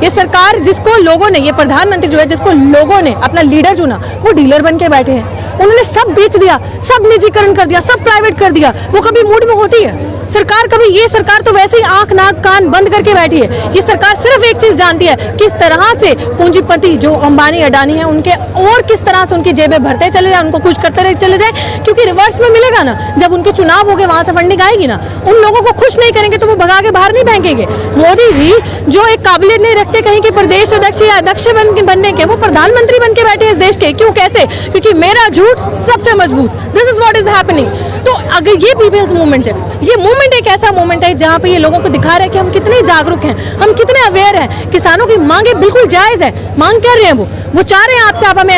ये सरकार जिसको लोगों ने, ये प्रधानमंत्री जो है जिसको लोगों ने अपना लीडर चुना, वो डीलर बन के बैठे हैं। उन्होंने सब बेच दिया, सब निजीकरण कर दिया, सब प्राइवेट कर दिया। वो कभी मूड में होती है सरकार? कभी? ये सरकार तो वैसे ही आंख नाक कान बंद करके बैठी है। ये सरकार सिर्फ एक चीज जानती है, किस तरह से पूंजीपति जो अंबानी अडानी है उनके और किस तरह से उनकी जेबें भरते चले जाए, उनको खुश करते चले जाए, क्योंकि रिवर्स में मिलेगा ना। जब उनके चुनाव हो गए, वहां से फंडिंग आएगी ना, उन लोगों को खुश नहीं करेंगे तो वो भगा के बाहर नहीं फेंकेंगे। मोदी जी जो एक काबिलियत नहीं रखते कहीं के प्रदेश अध्यक्ष या अध्यक्ष बनने के, वो प्रधानमंत्री बन के बैठे इस देश के। क्यों? कैसे? क्योंकि मेरा झूठ सबसे मजबूत। This is what is happening. तो अगर ये पीपल्स मूवमेंट है, ये मूवमेंट एक ऐसा मूवमेंट है जहाँ पे ये लोगों को दिखा रहा है कि हम कितने जागरूक हैं, हम कितने अवेयर हैं। किसानों की मांगे बिल्कुल जायज है, मांग कर रहे हैं वो चाह रहे हैं आपसे आप हमें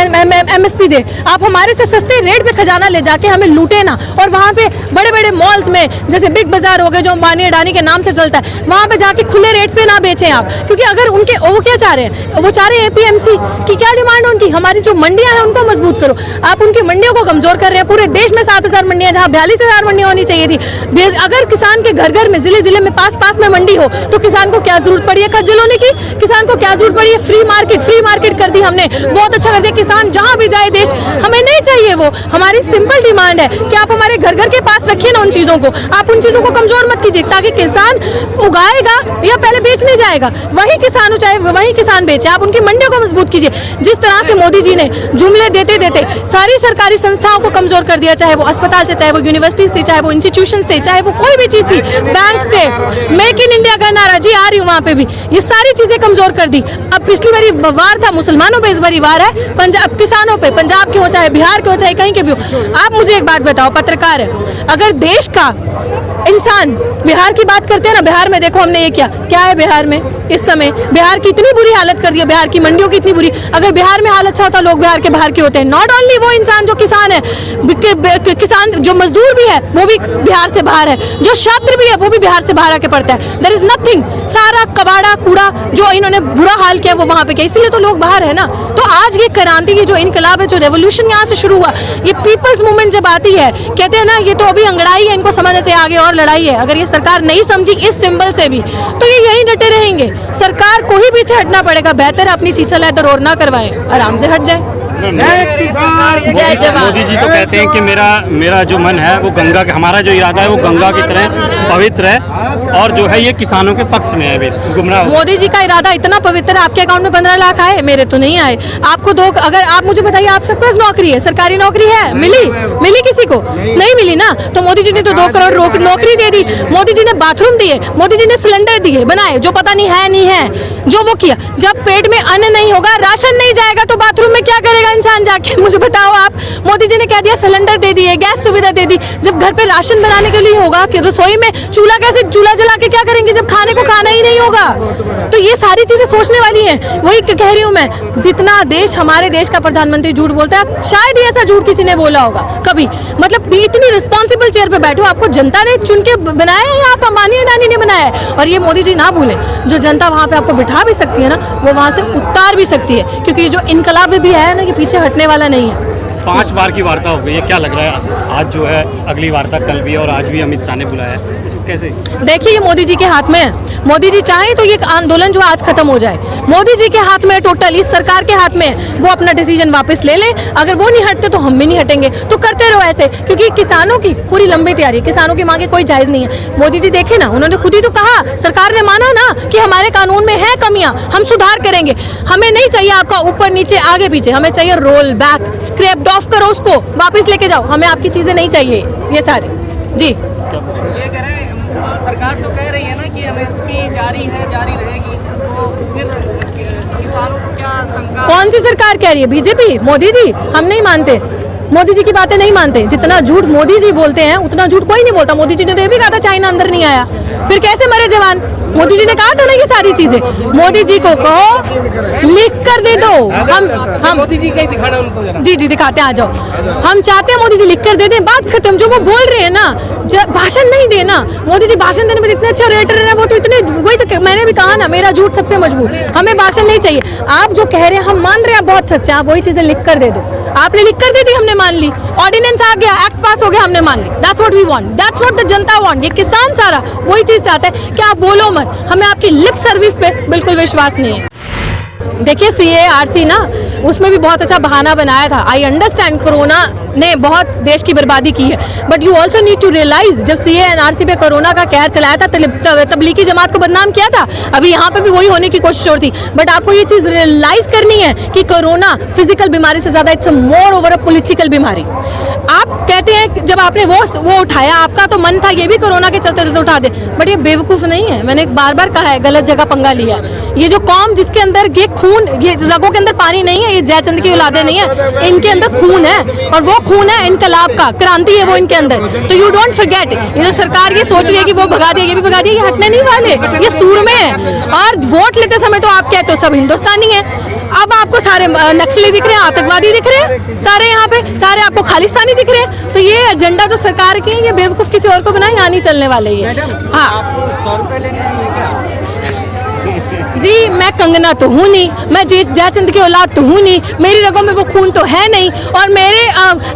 एमएसपी दे, आप हमारे से सस्ते रेट पे खजाना ले जाके हमें लूटे ना। और वहाँ पे बड़े बड़े मॉल्स में जैसे बिग बाजार हो गए जो अंबानी अडानी के नाम से चलता है, वहाँ पे जाके खुले रेट पे ना बेचें आप। क्योंकि अगर उनके वो क्या चाह रहे हैं, वो चाह रहे हैं एपीएमसी की। क्या डिमांड उनकी? हमारी जो मंडियां हैं उनको मजबूत करो। आप उनकी मंडियों को कमजोर कर रहे हैं। पूरे देश में 7,000 मंडियां, जहाँ 42,000 मंडियां होनी चाहिए थी। अगर किसान के घर घर में, जिले जिले में, पास में मंडी हो तो किसान को क्या जरूरत पड़ी है खज्जल होने की? किसान को क्या जरूरत पड़ी है? फ्री मार्केट कर दी हमने, बहुत अच्छा कर दिया। किसान जहां भी जाए देश, हमें नहीं चाहिए वो। हमारी सिंपल डिमांड है कि आप हमारे घर घर के पास रखिए ना उन चीजों को, आप उन चीजों को कमजोर मत कीजिए, ताकि किसान उगाएगा या पहले बेचने जाएगा, वही किसान चाहे वही किसान बेचे। आप उनकी मंडियों को मजबूत कीजिए। जिस तरह से मोदी जी ने जुमले देते देते सारी सरकारी संस्थाओं को कमजोर कर दिया, चाहे वो अस्पताल से, चाहे वो यूनिवर्सिटीज थी, चाहे वो इंस्टीट्यूशन थे, चाहे वो कोई भी चीज थी, बैंक थे, मेक इन इंडिया का नारा, जी आ रही हूँ वहां पे भी, ये सारी चीजें कमजोर कर दी। अब पिछली बारी वार था मुसलमानों पे, इस बारी वार है पंजाब किसानों पे, पंजाब के हो चाहे बिहार के हो चाहे कहीं के भी हो। आप मुझे एक बात बताओ, पत्रकार है, अगर देश का इंसान बिहार की बात करते हैं ना, बिहार में देखो हमने ये क्या है बिहार में इस समय, बिहार की इतनी बुरी हालत कर दी है, बिहार की मंडियों की इतनी बुरी। अगर बिहार में हालत अच्छा होता, लोग बिहार के बाहर के होते हैं। नॉट ओनली वो इंसान जो किसान है, किसान जो मजदूर भी है वो भी बिहार से बाहर है, जो छात्र भी है वो भी बिहार से बाहर आके पढ़ता है। देयर इज नथिंग, सारा कबाड़ा कूड़ा जो इन्होंने बुरा हाल किया वो वहां पे किया, इसलिए तो लोग बाहर है ना। तो आज ये क्रांति, ये जो इनकलाब है, जो रेवोल्यूशन यहाँ से शुरू हुआ, ये पीपल्स मूवमेंट जब आती है, कहते हैं ना ये तो अभी अंगड़ाई है, इनको समझने से आगे और लड़ाई है। अगर ये सरकार नहीं समझी इस सिंबल से भी, तो ये यहीं डटे रहेंगे। सरकार को ही पीछे हटना पड़ेगा। बेहतर है अपनी चीचा लाए तो रोर ना करवाए, आराम से हट जाए। मोदी जी तो कहते हैं कि मेरा जो मन है वो गंगा के, हमारा जो इरादा है वो गंगा की तरह पवित्र है, और जो है ये किसानों के पक्ष में है। गुमराह मोदी जी का इरादा इतना पवित्र है। आपके अकाउंट में 15 लाख आए, मेरे तो नहीं आए। आपको दो, अगर आप मुझे बताइए, आप सबके पास नौकरी है, सरकारी नौकरी है, मिली किसी को? नहीं मिली ना। तो मोदी जी ने तो 2 करोड़ नौकरी दे दी, मोदी जी ने बाथरूम दिए, मोदी जी ने सिलेंडर दिए बनाए, जो पता नहीं है जो वो किया। जब पेट में अन्न नहीं होगा, राशन नहीं जाएगा, तो बाथरूम में क्या करेगा इंसान जाके? मुझे बताओ आप। मोदी जी ने कह दिया सिलेंडर दे दिए, गैस सुविधा दे दी। जब घर पे राशन बनाने के लिए होगा कि रसोई में चूल्हा जला के क्या करेंगे जब खाने को खाना ही नहीं होगा? तो ये सारी चीजें सोचने वाली हैं। वही कह रही हूँ मैं, जितना देश, हमारे देश का प्रधानमंत्री झूठ बोलता है, शायद ही ऐसा झूठ किसी ने बोला होगा कभी। मतलब इतनी रिस्पॉन्सिबल चेयर पे बैठो, आपको जनता ने चुन के बनाया है या आप अंबानी अडानी ने बनाया है? और ये मोदी जी ना भूले, जो जनता वहां पे आपको बिठा भी सकती है ना, वो वहां से उतार भी सकती है, क्योंकि जो इनकलाब भी है ना, कि पीछे हटने वाला नहीं है। 5 बार की वार्ता हो गई है, क्या लग रहा है आज जो है अगली वार्ता कल भी, और आज भी अमित शाह ने बुलाया है, इसको कैसे? देखिए, ये मोदी जी के हाथ में है। मोदी जी चाहें तो ये आंदोलन जो आज खत्म हो जाए, मोदी जी के हाथ में, टोटल इस सरकार के हाथ में। वो अपना डिसीजन वापस ले ले, अगर वो नहीं हटते तो हम भी नहीं हटेंगे। तो करते रहो ऐसे, क्योंकि किसानों की पूरी लंबी तैयारी, किसानों की मांगे कोई जायज नहीं है। मोदी जी देखे ना, उन्होंने खुद ही तो कहा, सरकार ने माना ना कि हमारे कानून में है कमियां, हम सुधार करेंगे। हमें नहीं चाहिए आपका ऊपर नीचे आगे पीछे, हमें चाहिए रोल बैक, स्क्रैप ऑफ करो उसको, वापस लेके जाओ। हमें आपकी चीजें नहीं चाहिए ये सारे। जी, ये कह रहे हैं, सरकार तो कह रही है ना कि एमएसपी जारी रहेगी, तो फिर किसानों को क्या शंका? कौन सी सरकार कह रही है? बीजेपी, मोदी जी? हम नहीं मानते, मोदी जी की बातें नहीं मानते। जितना झूठ मोदी जी बोलते हैं उतना झूठ कोई नहीं बोलता। मोदी जी ने तो ये भी कहा था चाइना अंदर नहीं आया, फिर कैसे मरे जवान? मोदी जी ने कहा था ना ये सारी चीजें। मोदी जी को कहो लिख कर दे दो, हम मोदी जी का ही दिखाना उनको जरा। जी दिखाते हैं, आ जाओ। हम चाहते हैं मोदी जी लिख कर दे दें, बात खत्म। जो वो बोल रहे हैं ना, भाषण नहीं देना। मोदी जी भाषण देने में इतने अच्छे रेटर है, वो तो इतने, वही तो मैंने भी कहा ना, मेरा झूठ सबसे मजबूत, हमें भाषण नहीं चाहिए। आप जो कह रहे हैं हम मान रहे हैं, बहुत सच्चा, आप वही चीजें लिख कर दे दो। आपने लिख कर दे दी, हमने मान ली, ऑर्डिनेंस आ गया, एक्ट पास हो गया, हमने मान ली। That's what we want, that's what the janta want. ये किसान सारा वही चीज चाहता है कि आप बोलो मत, हमें आपकी लिप सर्विस पे बिल्कुल विश्वास नहीं है। देखिए CARC ना, उसमें भी बहुत अच्छा बहाना बनाया था। आई अंडरस्टैंड कोरोना ने बहुत देश की बर्बादी की है, but you also need to realise, जब CARC पे कोरोना का कहर चलाया था, तबलीगी जमात को बदनाम किया था, अभी यहाँ पे भी वही होने की कोशिश हो रही थी। बट आपको ये चीज़ रियलाइज करनी है कि कोरोना फिजिकल बीमारी से ज़्यादा it's more over a political बीमारी। आप कहते हैं जब आपने वो उठाया, आपका तो मन था ये भी कोरोना के चलते चलते उठा दे, बट ये बेवकूफ़ नहीं है। मैंने बार बार कहा है, गलत जगह पंगा लिया है। ये जो कौम जिसके अंदर ये खून, ये रगों के अंदर पानी नहीं है, ये जयचंद की औलादे नहीं है, इनके अंदर खून है, और वो खून है इनकलाब का, क्रांति है वो इनके अंदर। तो यू डोंट फॉरगेट, ये जो सरकार ये सोच रही है कि वो भगा दिया, ये भी भगा दिया, ये हटने नहीं वाले, ये सूर में है। और वोट लेते समय तो आप कहते हो सब हिंदुस्तानी है, अब आपको सारे नक्सली दिख रहे हैं, आतंकवादी दिख रहे हैं, सारे यहाँ पे सारे आपको खालिस्तानी दिख रहे हैं। तो ये एजेंडा जो सरकार की है, ये बेवकूफ़ किसी और को बना, यहाँ नहीं चलने वाले ये। हाँ, आपको 100 रुपए लेने हैं क्या? जी, मैं कंगना तो हूँ नहीं, मैं जयचंद की औलाद तो हूँ नहीं, मेरी रगों में वो खून तो है नहीं, और मेरे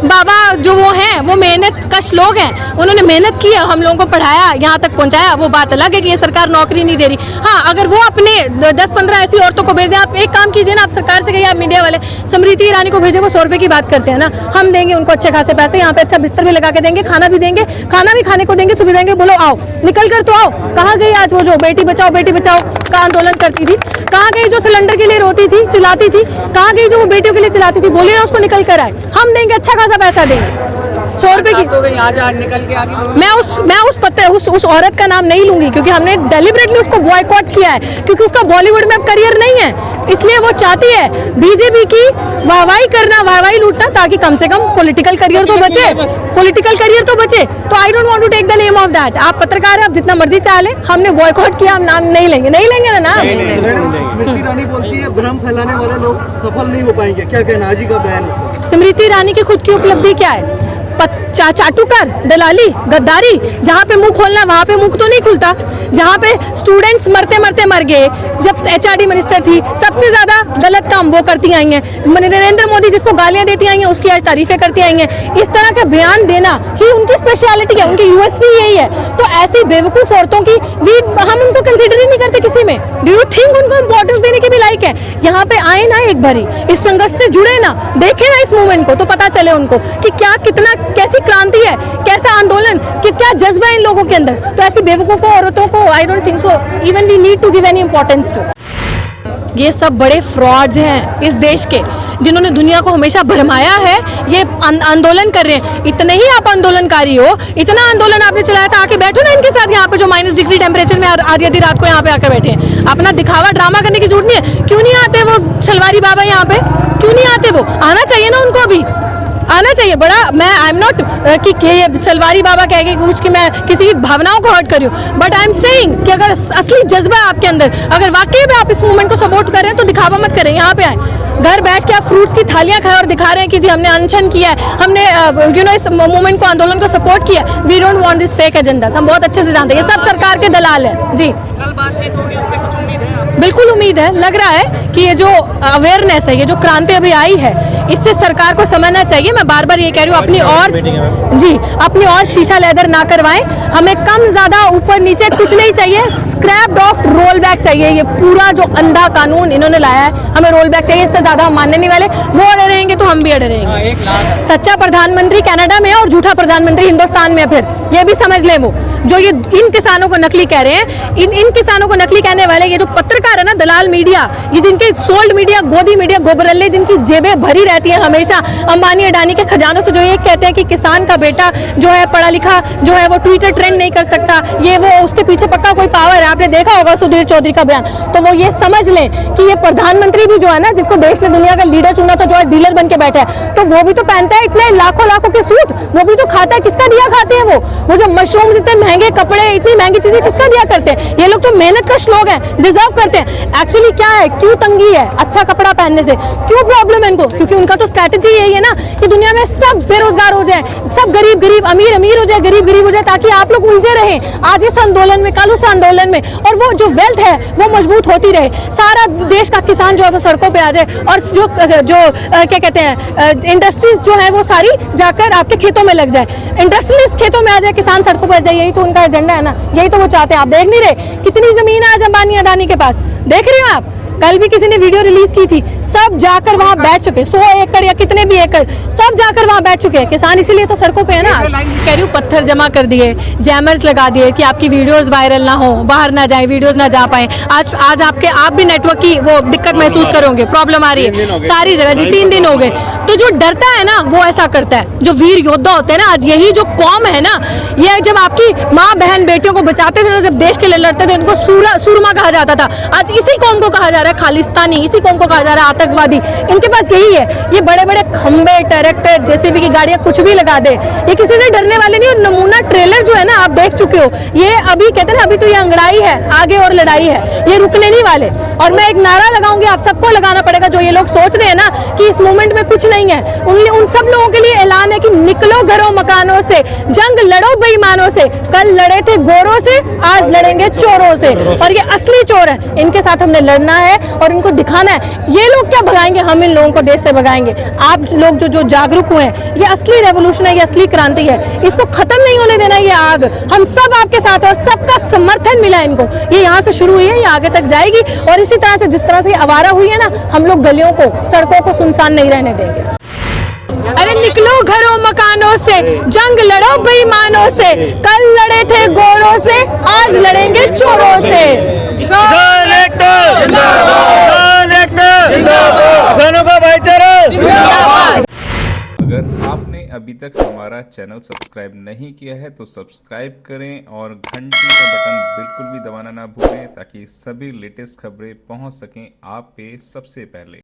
बाबा जो वो हैं, वो मेहनत कश लोग हैं, उन्होंने मेहनत की है, हम लोगों को पढ़ाया, यहाँ तक पहुँचाया। वो बात अलग है कि ये सरकार नौकरी नहीं दे रही। हाँ, अगर वो अपने 10-15 ऐसी औरतों को भेज दें, आप एक काम कीजिए ना, आप सरकार से कहिए, आप मीडिया वाले स्मृति ईरानी को भेजे, वो 100 रुपये की बात करते हैं ना, हम देंगे उनको अच्छे खासे पैसे, यहाँ पे अच्छा बिस्तर भी लगा के देंगे, खाना भी देंगे, खाना भी खाने को देंगे, सुविधा देंगे, बोलो आओ, निकल कर तो आओ। कहाँ गई आज वो जो बेटी बचाओ का आंदोलन करती थी? कहाँ गई जो सिलेंडर के लिए रोती थी, चिल्लाती थी? कहाँ गई जो वो बेटियों के लिए चिल्लाती थी? बोलिए ना उसको निकल कर आए, हम देंगे, अच्छा खासा पैसा देंगे। 100 रुपए की तो आज निकल के आगे मैं उस औरत का नाम नहीं लूंगी, क्योंकि हमने डेलिबरेटली उसको बॉयकॉट किया है, क्योंकि उसका बॉलीवुड में अब करियर नहीं है, इसलिए वो चाहती है बीजेपी की वाहवाही करना, वाहवाही लूटना, ताकि कम से कम पॉलिटिकल करियर तो बचे। तो I don't want to take the name of that. आप पत्रकार हैं, आप जितना मर्जी चाह लें, हमने बॉयकॉट किया, हम नाम नहीं लेंगे ना नाम। स्मृति ईरानी बोलती है भ्रम फैलाने वाले लोग सफल नहीं हो पाएंगे, क्या कहना आज ही का बयान? स्मृति ईरानी की खुद की उपलब्धि क्या है? चाटुकार, दलाली, गद्दारी, जहाँ पे मुंह खोलना वहाँ पे मुंह तो नहीं खुलता। जहाँ पे स्टूडेंट्स मरते मर गए, जब HRD मिनिस्टर थी, सबसे ज्यादा गलत काम वो करती आई हैं। नरेंद्र मोदी जिसको गालियाँ देती आई हैं, उसकी आज तारीफें करती आई हैं। इस तरह का बयान देना ही उनकी स्पेशलिटी है, उनकी USP यही है। तो ऐसी बेवकूफ़ औरतों की हम उनको कंसिडर ही नहीं करते किसी में। डू यू थिंक उनको इंपॉर्टेंस देने के भी लायक है? यहाँ पे आए ना एक बारी, इस संघर्ष से जुड़े ना, देखे ना इस मूवमेंट को, तो पता चले उनको कि क्या, कितना, कैसी क्रांति है, कैसा आंदोलन, कि क्या जज्बा है इन लोगों के अंदर। तो ऐसी बेवकूफ़ों औरतों को I don't think so even we need to give any importance to. ये सब बड़े फ्रॉड्स हैं इस देश के, जिन्होंने दुनिया को हमेशा भरमाया है। ये आंदोलन कर रहे हैं, इतने ही आप आंदोलनकारी हो, इतना आंदोलन आपने चलाया था, आके बैठो ना इनके साथ यहाँ पे, जो -डिग्री टेम्परेचर में आधी रात को यहाँ पे आकर बैठे हैं। अपना दिखावा ड्रामा करने की जरूरत नहीं है। क्यों नहीं आते वो सलवारी बाबा यहाँ पे, क्यों नहीं आते? वो आना चाहिए ना, उनको भी आना चाहिए। बड़ा मैं आई एम नॉट कि ये सलवारी बाबा कह के कुछ कि मैं किसी की भावनाओं को हर्ट कर रही हूँ, बट आई एम सेइंग कि अगर असली जज्बा है आपके अंदर, अगर वाकई में आप इस मूवमेंट को सपोर्ट कर रहे हैं, तो दिखावा मत करें। यहाँ पे आए, घर बैठ के आप फ्रूट्स की थालियां खाएं और दिखा रहे हैं कि जी हमने अनशन किया है, हमने इस मूवमेंट को, आंदोलन को सपोर्ट किया है। We don't want this fake agenda. हम बहुत अच्छे से जानते हैं ये सब सरकार के दलाल हैं। जी, कल बातचीत होगी, उससे कुछ उम्मीद है आपको? बिल्कुल उम्मीद है। लग रहा है कि ये जो अवेयरनेस है, ये जो क्रांति अभी आई है, इससे सरकार को समझना चाहिए। मैं बार बार ये कह रही हूँ, अपनी और शीशा लेदर ना करवाएं। हमें कम ज्यादा ऊपर नीचे कुछ नहीं चाहिए, स्क्रैप्ड ऑफ रोल बैक चाहिए। ये पूरा जो अंधा कानून इन्होंने लाया है, हमें रोल बैक चाहिए। इससे ज्यादा हम मानने नहीं वाले। वो अड़े रहेंगे तो हम भी अड़े रहेंगे। सच्चा प्रधानमंत्री कनाडा में है और झूठा प्रधानमंत्री हिंदुस्तान में है। फिर ये भी समझ ले, वो जो ये इन किसानों को नकली कह रहे हैं, इन किसानों को नकली कहने वाले ये जो पत्रकार है ना, दलाल मीडिया, ये जिनके सोल्ड मीडिया, गोदी मीडिया, गोबरल्ले, जिनकी जेबें भरी रहती हैं हमेशा अंबानी अडानी के खजानों से, जो ये कहते हैं कि किसान का बेटा जो है पढ़ा लिखा जो है वो ट्विटर ट्रेंड नहीं कर सकता, ये वो, उसके पीछे पक्का कोई पावर है। आपने देखा होगा सुधीर चौधरी का बयान। तो वो ये समझ लें कि ये प्रधानमंत्री भी जो है ना, जिसको देश ने दुनिया का लीडर चुना था, जो है डीलर बन के बैठा है, तो वो भी तो पहनता है इतने लाखों के सूट, वो भी तो खाता है। किसका दिया खाते हैं वो जो मशरूम इतने महंगे महंगे कपड़े, इतनी महंगी चीजें किसका दिया करते हैं? ये लोग तो मेहनत कश लोग हैं, डिजर्व करते हैं। एक्चुअली क्या है, क्यों तंगी है अच्छा कपड़ा पहनने से, क्यों प्रॉब्लम है इनको? क्योंकि उनका तो स्ट्रैटेजी यही है ना कि दुनिया में सब बेरोजगार हो जाए, सब गरीब गरीब, अमीर अमीर हो जाए, गरीब गरीब हो जाए, ताकि आप लोग उलझे रहें आज इस आंदोलन में, कल उस आंदोलन में, और वो जो वेल्थ है वो मजबूत होती रहे। सारा देश का किसान जो है वो सड़कों पे आ जाए, और जो क्या कहते हैं इंडस्ट्रीज जो है वो सारी जाकर आपके खेतों में लग जाए, इंडस्ट्रियलिस्ट खेतों में आ जाए, किसान सड़कों पर आ जाए। यही तो उनका एजेंडा है ना, यही तो वो चाहते हैं। आप देख नहीं रहे कितनी जमीन है आज अंबानी अदानी के पास? देख रहे हो आप? कल भी किसी ने वीडियो रिलीज की थी, सब जाकर वहां बैठ चुके, 100 एकड़ या कितने भी एकड़, सब जाकर वहां बैठ चुके हैं किसान। इसीलिए तो सड़कों पे है ना। आज कह रही हूँ पत्थर जमा कर दिए, जैमर्स लगा दिए कि आपकी वीडियोस वायरल ना हो, बाहर ना जाए, वीडियोस ना जा पाए। आज आप भी नेटवर्क की वो दिक्कत महसूस करोगे, प्रॉब्लम आ रही है सारी जगह जी। 3 दिन हो गए। तो जो डरता है ना वो ऐसा करता है, जो वीर योद्धा होते हैं ना, आज यही जो कौम है ना, ये जब आपकी माँ बहन बेटियों को बचाते थे, जब देश के लिए लड़ते थे, उनको सूरमा कहा जाता था। आज इसी कौम को कहा जा रहा है खालिस्तानी, इसी कौम को कहा जा रहा है आतंकवादी। इनके पास यही है, ये बड़े बड़े खंबे, ट्रैक्टर, जेसीबी की गाड़ियां कुछ भी लगा दे, ये किसी से डरने वाले नहीं। और नमूना ट्रेलर जो है ना आप देख चुके हो, ये अभी कहते हैं ना अभी तो ये अंगड़ाई है, आगे और लड़ाई है, ये रुकने नहीं वाले। और मैं एक नारा लगाऊंगी, आप सबको लगाना पड़ेगा, जो ये लोग सोच रहे हैं ना कि इस मूवमेंट में कुछ नहीं है, उन सब लोगों के लिए ऐलान है कि निकलो घरों मकानों से, जंग लड़ो बेईमानों से। कल लड़े थे गोरों से, आज लड़ेंगे चोरों से, और ये असली चोर है, इनके साथ हमने लड़ना है और इनको दिखाना है। ये लोग क्या भगाएंगे, हम इन लोगों को देश से भगाएंगे। आप लोग जो जागरूक हुए हैं, ये असली रेवोल्यूशन है, ये असली क्रांति है, इसको खत्म नहीं होने देना। ये आग हम सब आपके साथ हैं और सबका समर्थन मिला इनको। ये यहाँ से शुरू हुई है, ये आगे तक जाएगी, और इसी तरह से जिस तरह से आवारा हुई है ना, हम लोग गलियों को, सड़कों को सुनसान नहीं रहने देंगे। अरे निकलो घरों मकानों से, जंग लड़ो बेईमानों से, कल लड़े थे गोरों से, आज लड़ेंगे चोरों से। किसान एकता जिंदाबाद, किसान एकता जिंदाबाद, किसानों का भाईचारा जिंदाबाद। अगर आपने अभी तक हमारा चैनल सब्सक्राइब नहीं किया है तो सब्सक्राइब करें और घंटी का बटन बिल्कुल भी दबाना ना भूलें, ताकि सभी लेटेस्ट खबरें पहुंच सकें आप पे सबसे पहले।